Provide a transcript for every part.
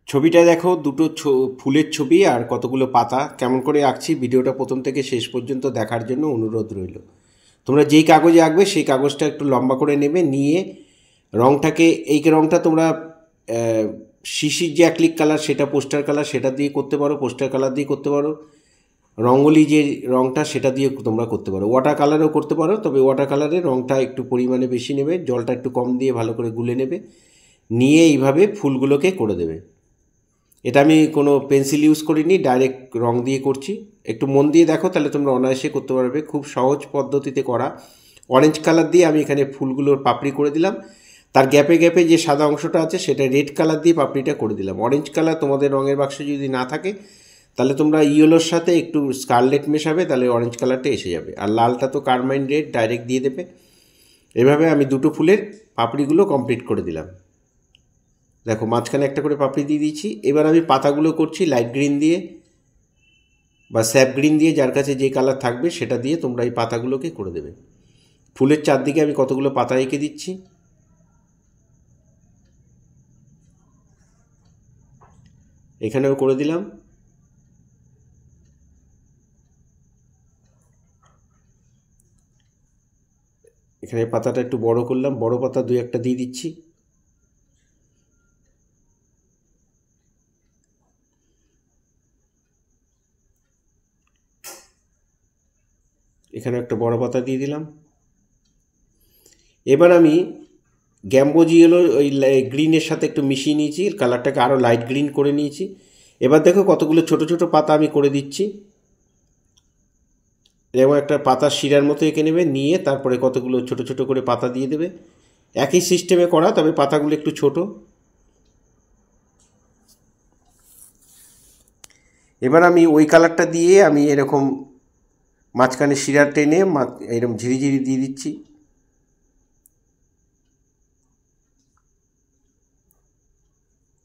ছবিটা দেখো, দুটো ফুলের ছবি আর কতগুলো পাতা কেমন করে আঁকছি। ভিডিওটা প্রথম থেকে শেষ পর্যন্ত দেখার জন্য অনুরোধ রইল। তোমরা যেই কাগজে আঁকবে সেই কাগজটা একটু লম্বা করে নেবে, নিয়ে রঙটাকে, এই রঙটা তোমরা শিশির যে অ্যাক্রিলিক কালার সেটা পোস্টার কালার সেটা দিয়ে করতে পারো, পোস্টার কালার দিয়ে করতে পারো, রঙ্গোলি যে রঙটা সেটা দিয়ে তোমরা করতে পারো, ওয়াটার কালারও করতে পারো। তবে ওয়াটার কালারে রঙটা একটু পরিমাণে বেশি নেবে, জলটা একটু কম দিয়ে ভালো করে গুলে নেবে, নিয়ে এইভাবে ফুলগুলোকে করে দেবে। এটা আমি কোনো পেন্সিল ইউজ করিনি, ডাইরেক্ট রং দিয়ে করছি। একটু মন দিয়ে দেখো, তাহলে তোমরা অনায়াসে করতে পারবে, খুব সহজ পদ্ধতিতে করা। অরেঞ্জ কালার দিয়ে আমি এখানে ফুলগুলোর পাপড়ি করে দিলাম, তার গ্যাপে গ্যাপে যে সাদা অংশটা আছে সেটা রেড কালার দিয়ে পাপড়িটা করে দিলাম। অরেঞ্জ কালার তোমাদের রঙের বাক্সে যদি না থাকে তাহলে তোমরা ইয়েলোর সাথে একটু স্কারলেট মেশাবে, তাহলে অরেঞ্জ কালারটা এসে যাবে। আর লালটা তো কারমাইন রেড, ডাইরেক্ট দিয়ে দেবে। এভাবে আমি দুটো ফুলের পাপড়িগুলো কমপ্লিট করে দিলাম। দেখো মাঝখানে একটা করে পাপড়ি দিয়ে দিয়েছি। এবার আমি পাতাগুলো করছি লাইট গ্রিন দিয়ে বা স্যাপ গ্রিন দিয়ে, যার কাছে যে কালার থাকবে সেটা দিয়ে তোমরা এই পাতাগুলোকে করে দেবে। ফুলের চারদিকে আমি কতগুলো পাতা এঁকে দিচ্ছি। এখানেও করে দিলাম। এখানে পাতাটা একটু বড় করলাম, বড় পাতা দুই একটা দিয়ে দিচ্ছি। এখানে একটা বড় পাতা দিয়ে দিলাম। এবার আমি গ্যাম্বোজি ইয়েলো ওই গ্রিনের সাথে একটু মিশিয়ে নিয়েছি, কালারটাকে আরও লাইট গ্রিন করে নিয়েছি। এবার দেখো কতগুলো ছোট ছোট পাতা আমি করে দিচ্ছি। যেমন একটা পাতা শিরার মতো এঁকে নেবে, নিয়ে তারপরে কতগুলো ছোট ছোট করে পাতা দিয়ে দেবে। একই সিস্টেমে করা, তবে পাতাগুলো একটু ছোট। এবার আমি ওই কালারটা দিয়ে আমি এরকম মাঝখানে শিরা টেনে এরকম ঝিরিঝিরি দিয়ে দিচ্ছি।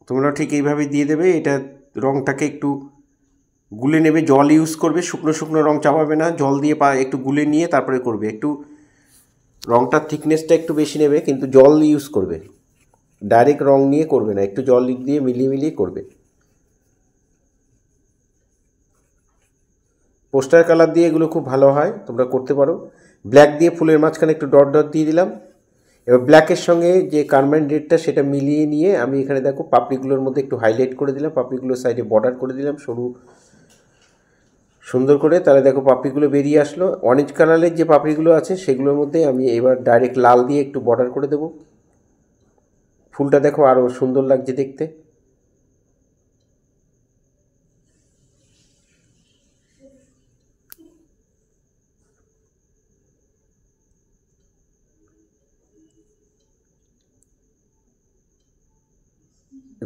তোমরা ঠিক এইভাবে দিয়ে দেবে। এটা রঙটাকে একটু গুলে নেবে, জল ইউজ করবে, শুকনো শুকনো রঙ চাপাবে না, জল দিয়ে একটু গুলে নিয়ে তারপরে করবে। একটু রঙটার থিকনেসটা একটু বেশি নেবে, কিন্তু জল ইউজ করবে, ডাইরেক্ট রং নিয়ে করবে না, একটু জল দিয়ে মিলিয়ে মিলিয়ে করবে। পোস্টার কালার দিয়ে এগুলো খুব ভালো হয়, তোমরা করতে পারো। ব্ল্যাক দিয়ে ফুলের মাঝখানে একটু ডট ডট দিয়ে দিলাম। এবার ব্ল্যাকের সঙ্গে যে কারমাইন রেডটা সেটা মিলিয়ে নিয়ে আমি এখানে দেখো পাপড়িগুলোর মধ্যে একটু হাইলাইট করে দিলাম, পাপড়িগুলোর সাইডে বর্ডার করে দিলাম সরু সুন্দর করে। তাহলে দেখো পাপড়িগুলো বেরিয়ে আসলো। অরেঞ্জ কালারের যে পাপড়িগুলো আছে সেগুলোর মধ্যে আমি এবার ডাইরেক্ট লাল দিয়ে একটু বর্ডার করে দেবো। ফুলটা দেখো আরও সুন্দর লাগছে দেখতে।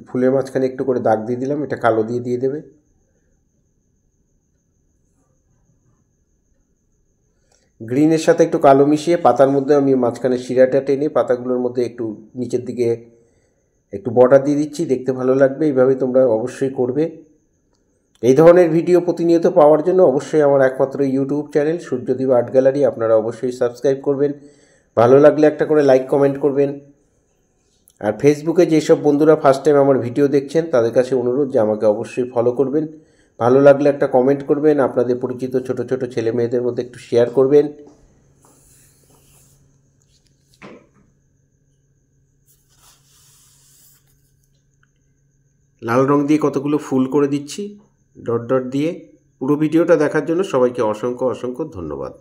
ফুলের মাঝখানে একটু করে দাগ দিয়ে দিলাম, এটা কালো দিয়ে দিয়ে দেবে। গ্রিনের সাথে একটু কালো মিশিয়ে পাতার মধ্যে আমি মাঝখানে শিরাটা টেনে পাতাগুলোর মধ্যে একটু নিচের দিকে একটু বর্ডার দিয়ে দিচ্ছি, দেখতে ভালো লাগবে। এইভাবে তোমরা অবশ্যই করবে। এই ধরনের ভিডিও প্রতিনিয়ত পাওয়ার জন্য অবশ্যই আমার একমাত্র YouTube channel Suryadip art gallery আপনারা অবশ্যই সাবস্ক্রাইব করবেন। ভালো লাগলে একটা করে লাইক কমেন্ট করবেন। আর ফেসবুকে যেসব বন্ধুরা ফার্স্ট টাইম আমার ভিডিও দেখছেন তাদের কাছে অনুরোধ যে আমাকে অবশ্যই ফলো করবেন। ভালো লাগলে একটা কমেন্ট করবেন, আপনাদের পরিচিত ছোট ছোট ছেলে মেয়েদের মধ্যে একটু শেয়ার করবেন। লাল রং দিয়ে কতগুলো ফুল করে দিচ্ছি ডট ডট দিয়ে। পুরো ভিডিওটা দেখার জন্য সবাইকে অসংখ্য অসংখ্য ধন্যবাদ।